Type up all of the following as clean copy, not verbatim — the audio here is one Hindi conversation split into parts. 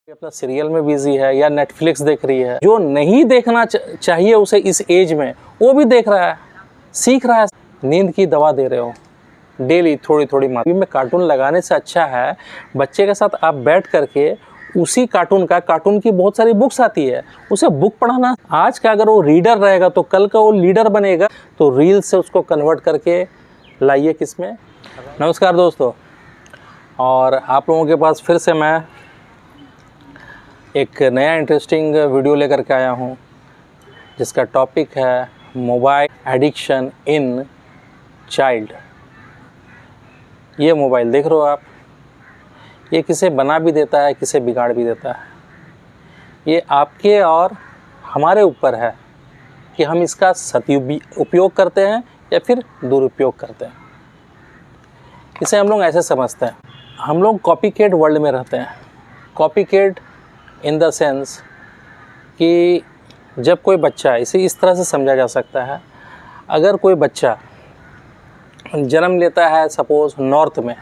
अपना सीरियल में बिजी है या नेटफ्लिक्स देख रही है। जो नहीं देखना चाहिए उसे इस एज में वो भी देख रहा है, सीख रहा है। नींद की दवा दे रहे हो डेली थोड़ी थोड़ी मात्रा में। कार्टून लगाने से अच्छा है बच्चे के साथ आप बैठ करके उसी कार्टून की बहुत सारी बुक्स आती है, उसे बुक पढ़ाना। आज का अगर वो रीडर रहेगा तो कल का वो लीडर बनेगा। तो रील से उसको कन्वर्ट करके लाइए किसमें। नमस्कार दोस्तों, और आप लोगों के पास फिर से मैं एक नया इंटरेस्टिंग वीडियो लेकर के आया हूँ, जिसका टॉपिक है मोबाइल एडिक्शन इन चाइल्ड। ये मोबाइल देख रहे हो आप, ये किसे बना भी देता है, किसे बिगाड़ भी देता है। ये आपके और हमारे ऊपर है कि हम इसका उपयोग करते हैं या फिर दुरुपयोग करते हैं। इसे हम लोग ऐसे समझते हैं, हम लोग कॉपीकैट वर्ल्ड में रहते हैं। कॉपीकैट इन द सेंस कि जब कोई बच्चा, इसे इस तरह से समझा जा सकता है, अगर कोई बच्चा जन्म लेता है सपोज़ नॉर्थ में,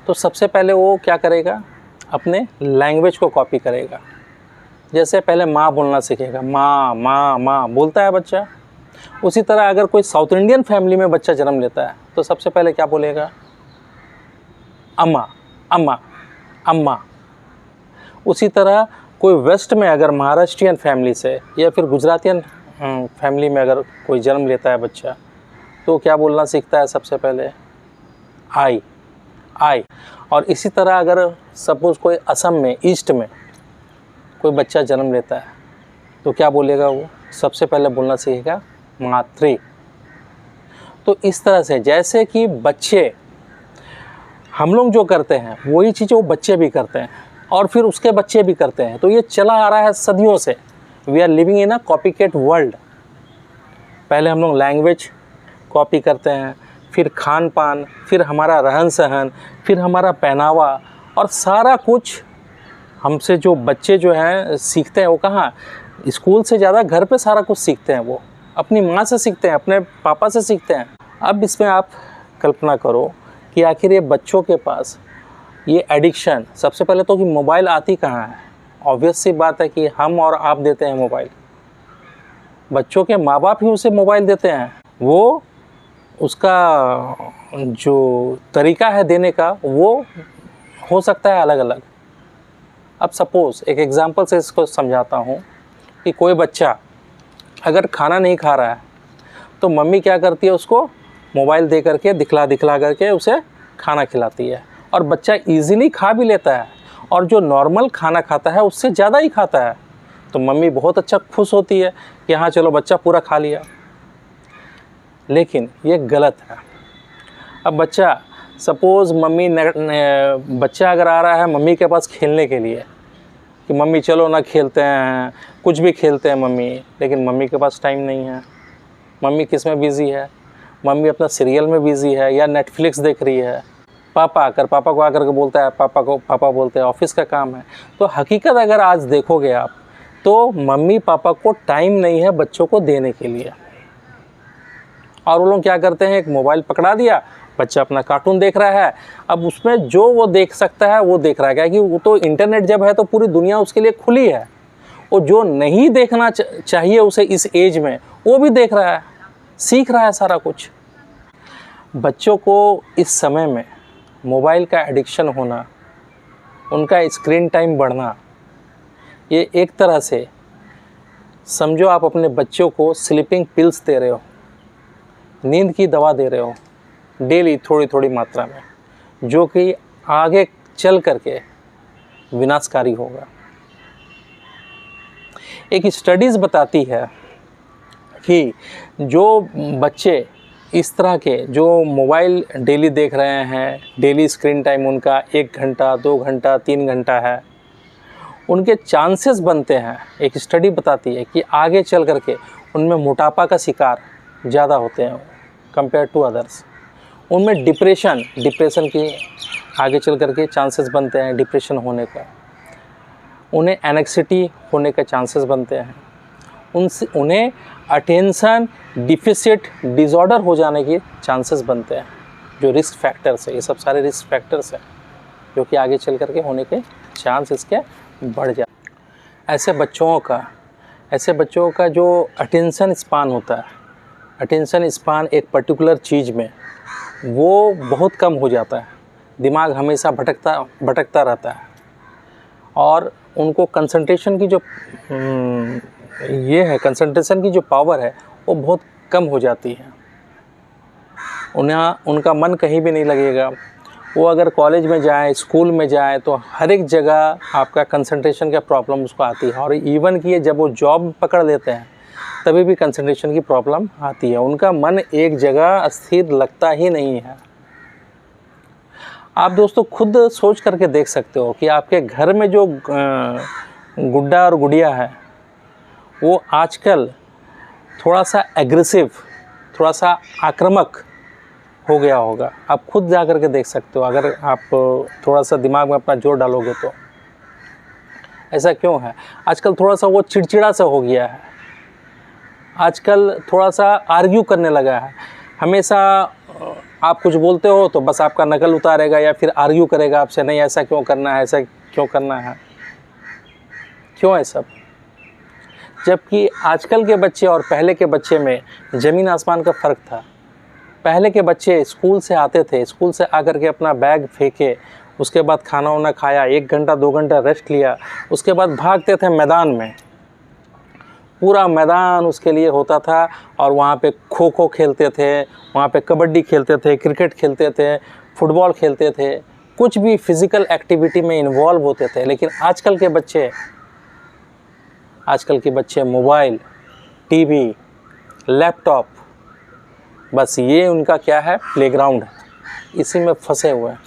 तो सबसे पहले वो क्या करेगा, अपने लैंग्वेज को कॉपी करेगा। जैसे पहले माँ बोलना सीखेगा, माँ माँ माँ बोलता है बच्चा। उसी तरह अगर कोई साउथ इंडियन फैमिली में बच्चा जन्म लेता है तो सबसे पहले क्या बोलेगा, अम्मा अम्मा अम्मा। उसी तरह कोई वेस्ट में अगर महाराष्ट्रियन फैमिली से या फिर गुजरातियन फैमिली में अगर कोई जन्म लेता है बच्चा, तो क्या बोलना सीखता है सबसे पहले, आई आई। और इसी तरह अगर सपोज़ कोई असम में, ईस्ट में कोई बच्चा जन्म लेता है तो क्या बोलेगा, वो सबसे पहले बोलना सीखेगा मातृ। तो इस तरह से जैसे कि बच्चे, हम लोग जो करते हैं वही चीज़ वो बच्चे भी करते हैं और फिर उसके बच्चे भी करते हैं। तो ये चला आ रहा है सदियों से। We are living in a copycat world. पहले हम लोग लैंग्वेज कॉपी करते हैं, फिर खान पान, फिर हमारा रहन सहन, फिर हमारा पहनावा, और सारा कुछ हमसे जो बच्चे जो हैं सीखते हैं वो कहाँ, स्कूल से ज़्यादा घर पे सारा कुछ सीखते हैं। वो अपनी माँ से सीखते हैं, अपने पापा से सीखते हैं। अब इसमें आप कल्पना करो कि आखिर ये बच्चों के पास ये एडिक्शन, सबसे पहले तो कि मोबाइल आती कहाँ है। ऑब्वियस सी बात है कि हम और आप देते हैं मोबाइल। बच्चों के माँ बाप ही उसे मोबाइल देते हैं। वो उसका जो तरीका है देने का वो हो सकता है अलग अलग। अब सपोज़ एक एग्जांपल से इसको समझाता हूँ कि कोई बच्चा अगर खाना नहीं खा रहा है तो मम्मी क्या करती है, उसको मोबाइल दे करके दिखला करके उसे खाना खिलाती है, और बच्चा इजीली खा भी लेता है, और जो नॉर्मल खाना खाता है उससे ज़्यादा ही खाता है। तो मम्मी बहुत अच्छा खुश होती है कि हाँ चलो बच्चा पूरा खा लिया। लेकिन ये गलत है। अब बच्चा सपोज़ बच्चा अगर आ रहा है मम्मी के पास खेलने के लिए कि मम्मी चलो ना खेलते हैं, कुछ भी खेलते हैं मम्मी, लेकिन मम्मी के पास टाइम नहीं है। मम्मी किस में बिज़ी है, मम्मी अपना सीरियल में बिज़ी है या नेटफ्लिक्स देख रही है। पापा को आकर के बोलता है, पापा बोलते हैं ऑफिस का काम है। तो हकीकत अगर आज देखोगे आप, तो मम्मी पापा को टाइम नहीं है बच्चों को देने के लिए। और वो लोग क्या करते हैं, एक मोबाइल पकड़ा दिया, बच्चा अपना कार्टून देख रहा है। अब उसमें जो वो देख सकता है वो देख रहा है, क्या कि वो तो इंटरनेट जब है तो पूरी दुनिया उसके लिए खुली है। वो जो नहीं देखना चाहिए उसे इस एज में वो भी देख रहा है, सीख रहा है सारा कुछ। बच्चों को इस समय में मोबाइल का एडिक्शन होना, उनका स्क्रीन टाइम बढ़ना, ये एक तरह से समझो आप अपने बच्चों को स्लीपिंग पिल्स दे रहे हो, नींद की दवा दे रहे हो डेली थोड़ी थोड़ी मात्रा में, जो कि आगे चल करके विनाशकारी होगा। एक स्टडीज़ बताती है कि जो बच्चे इस तरह के जो मोबाइल डेली देख रहे हैं, डेली स्क्रीन टाइम उनका 1 घंटा 2 घंटा 3 घंटा है, उनके चांसेस बनते हैं, एक स्टडी बताती है कि आगे चल करके उनमें मोटापा का शिकार ज़्यादा होते हैं कंपेयर टू अदर्स। उनमें डिप्रेशन की आगे चल करके चांसेस बनते हैं डिप्रेशन होने का। उन्हें एनेक्सिटी होने के चांसेस बनते हैं। उन्हें अटेंशन डिफिसिट डिसऑर्डर हो जाने के चांसेस बनते हैं। जो रिस्क फैक्टर्स है, ये सब सारे रिस्क फैक्टर्स हैं जो कि आगे चल करके होने के चांस इसके बढ़ जाता। ऐसे बच्चों का जो अटेंशन स्पान होता है, अटेंशन स्पान एक पर्टिकुलर चीज़ में वो बहुत कम हो जाता है। दिमाग हमेशा भटकता रहता है और उनको कंसंट्रेशन की जो कंसंट्रेशन की जो पावर है वो बहुत कम हो जाती है। उनका मन कहीं भी नहीं लगेगा। वो अगर कॉलेज में जाए, स्कूल में जाए तो हर एक जगह आपका कंसंट्रेशन का प्रॉब्लम उसको आती है। और इवन कि जब वो जॉब पकड़ लेते हैं तभी भी कंसंट्रेशन की प्रॉब्लम आती है। उनका मन एक जगह स्थिर लगता ही नहीं है। आप दोस्तों खुद सोच करके देख सकते हो कि आपके घर में जो गुड्डा और गुड़िया है वो आजकल थोड़ा सा एग्रेसिव, थोड़ा सा आक्रामक हो गया होगा। आप खुद जा कर के देख सकते हो अगर आप थोड़ा सा दिमाग में अपना जोर डालोगे तो। ऐसा क्यों है? आजकल थोड़ा सा वो चिड़चिड़ा सा हो गया है। आजकल थोड़ा सा आर्ग्यू करने लगा है। हमेशा आप कुछ बोलते हो तो बस आपका नकल उतारेगा या फिर आर्ग्यू करेगा आपसे, नहीं ऐसा क्यों करना है, ऐसा क्यों करना है, क्यों है सब। जबकि आजकल के बच्चे और पहले के बच्चे में ज़मीन आसमान का फ़र्क था। पहले के बच्चे स्कूल से आते थे, स्कूल से आकर के अपना बैग फेंके, उसके बाद खाना वाना खाया, 1 घंटा 2 घंटा रेस्ट लिया, उसके बाद भागते थे मैदान में। पूरा मैदान उसके लिए होता था और वहाँ पे खो खो खेलते थे, वहाँ पे कबड्डी खेलते थे, क्रिकेट खेलते थे, फुटबॉल खेलते थे, कुछ भी फिज़िकल एक्टिविटी में इन्वॉल्व होते थे। लेकिन आजकल के बच्चे मोबाइल, टीवी, लैपटॉप, बस ये उनका क्या है, प्लेग्राउंड है, इसी में फंसे हुए हैं।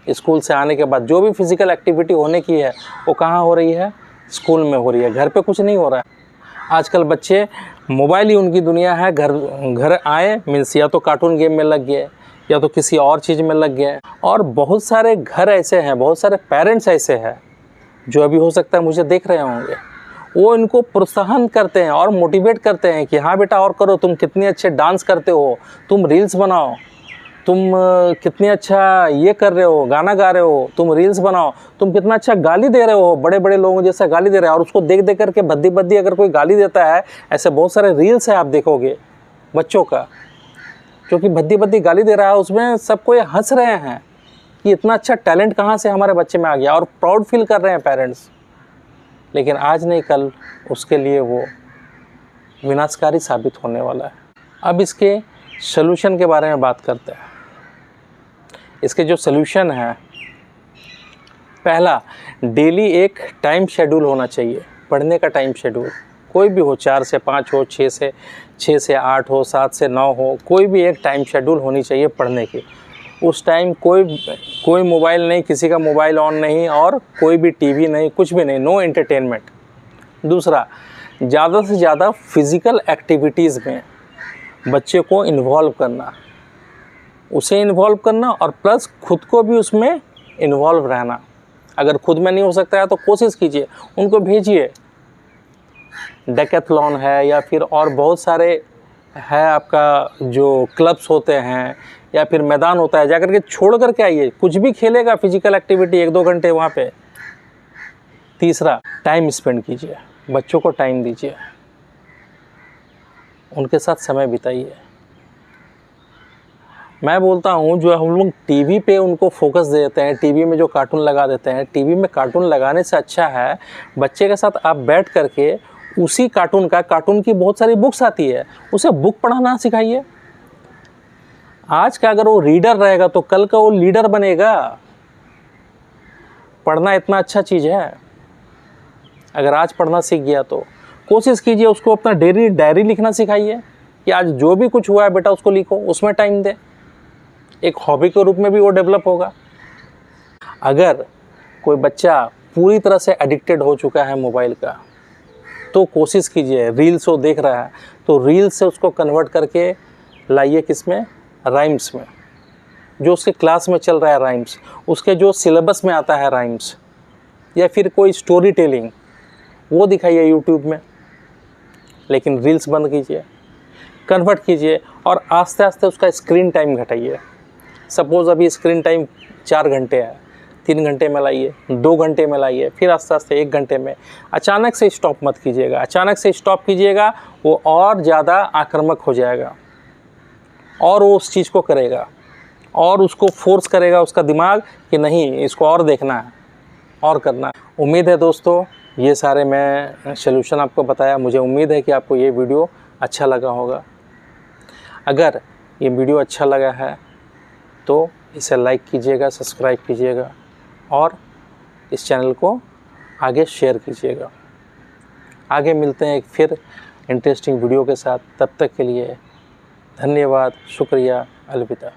स्कूल से आने के बाद जो भी फिज़िकल एक्टिविटी होने की है वो कहाँ हो रही है, स्कूल में हो रही है, घर पे कुछ नहीं हो रहा है। आजकल बच्चे मोबाइल ही उनकी दुनिया है। घर आए मीन्स या तो कार्टून गेम में लग गए या तो किसी और चीज़ में लग गए। और बहुत सारे घर ऐसे हैं, बहुत सारे पेरेंट्स ऐसे हैं जो अभी हो सकता है मुझे देख रहे होंगे, वो इनको प्रोत्साहन करते हैं और मोटिवेट करते हैं कि हाँ बेटा और करो, तुम कितने अच्छे डांस करते हो, तुम रील्स बनाओ, तुम कितने अच्छा ये कर रहे हो, गाना गा रहे हो, तुम रील्स बनाओ, तुम कितना अच्छा गाली दे रहे हो, बड़े बड़े लोगों जैसा गाली दे रहे हो। और उसको देख देख करके भद्दी अगर कोई गाली देता है, ऐसे बहुत सारे रील्स है आप देखोगे बच्चों का जो कि भद्दी गाली दे रहा है, उसमें सब कोई हंस रहे हैं कि इतना अच्छा टैलेंट कहाँ से हमारे बच्चे में आ गया, और प्राउड फील कर रहे हैं पेरेंट्स। लेकिन आज नहीं कल उसके लिए वो विनाशकारी साबित होने वाला है। अब इसके सलूशन के बारे में बात करते हैं। इसके जो सलूशन है, पहला, डेली एक टाइम शेड्यूल होना चाहिए, पढ़ने का टाइम शेड्यूल, कोई भी हो, 4 से 5 हो, 6 से 8 हो, 7 से 9 हो, कोई भी एक टाइम शेड्यूल होनी चाहिए पढ़ने की। उस टाइम कोई मोबाइल नहीं, किसी का मोबाइल ऑन नहीं और कोई भी टीवी नहीं, कुछ भी नहीं, नो एंटरटेनमेंट। दूसरा, ज़्यादा से ज़्यादा फिज़िकल एक्टिविटीज़ में बच्चे को इन्वॉल्व करना, उसे इन्वॉल्व करना और प्लस खुद को भी उसमें इन्वॉल्व रहना। अगर खुद में नहीं हो सकता है तो कोशिश कीजिए, उनको भेजिए। डेकैथलॉन है या फिर और बहुत सारे है आपका जो क्लब्स होते हैं या फिर मैदान होता है, जाकर के छोड़ कर के आइए, कुछ भी खेलेगा फिजिकल एक्टिविटी 1-2 घंटे वहाँ पे। तीसरा, टाइम स्पेंड कीजिए, बच्चों को टाइम दीजिए, उनके साथ समय बिताइए। मैं बोलता हूँ जो हम लोग टीवी पे उनको फोकस दे देते हैं, टीवी में जो कार्टून लगा देते हैं, टीवी में कार्टून लगाने से अच्छा है बच्चे के साथ आप बैठ करके उसी कार्टून की बहुत सारी बुक्स आती है, उसे बुक पढ़ाना सिखाइए। आज का अगर वो रीडर रहेगा तो कल का वो लीडर बनेगा। पढ़ना इतना अच्छा चीज़ है, अगर आज पढ़ना सीख गया तो कोशिश कीजिए उसको अपना डायरी लिखना सिखाइए कि आज जो भी कुछ हुआ है बेटा उसको लिखो, उसमें टाइम दे। एक हॉबी के रूप में भी वो डेवलप होगा। अगर कोई बच्चा पूरी तरह से एडिक्टेड हो चुका है मोबाइल का तो कोशिश कीजिए, रील्स वो देख रहा है तो रील्स से उसको कन्वर्ट करके लाइए किसमें, राइम्स में, जो उसके क्लास में चल रहा है राइम्स, उसके जो सिलेबस में आता है राइम्स, या फिर कोई स्टोरी टेलिंग वो दिखाइए यूट्यूब में। लेकिन रील्स बंद कीजिए, कन्वर्ट कीजिए और आस्ते आस्ते उसका स्क्रीन टाइम घटाइए। सपोज़ अभी स्क्रीन टाइम 4 घंटे है 3 घंटे में लाइए, 2 घंटे में लाइए, फिर आस्ते आस्ते 1 घंटे में। अचानक से स्टॉप मत कीजिएगा। अचानक से स्टॉप कीजिएगा वो और ज़्यादा आक्रामक हो जाएगा और वो उस चीज़ को करेगा और उसको फोर्स करेगा उसका दिमाग कि नहीं, इसको और देखना है और करना है। उम्मीद है दोस्तों ये सारे मैं सलूशन आपको बताया। मुझे उम्मीद है कि आपको ये वीडियो अच्छा लगा होगा। अगर ये वीडियो अच्छा लगा है तो इसे लाइक कीजिएगा, सब्सक्राइब कीजिएगा और इस चैनल को आगे शेयर कीजिएगा। आगे मिलते हैं एक फिर इंटरेस्टिंग वीडियो के साथ। तब तक के लिए धन्यवाद, शुक्रिया, अलविदा।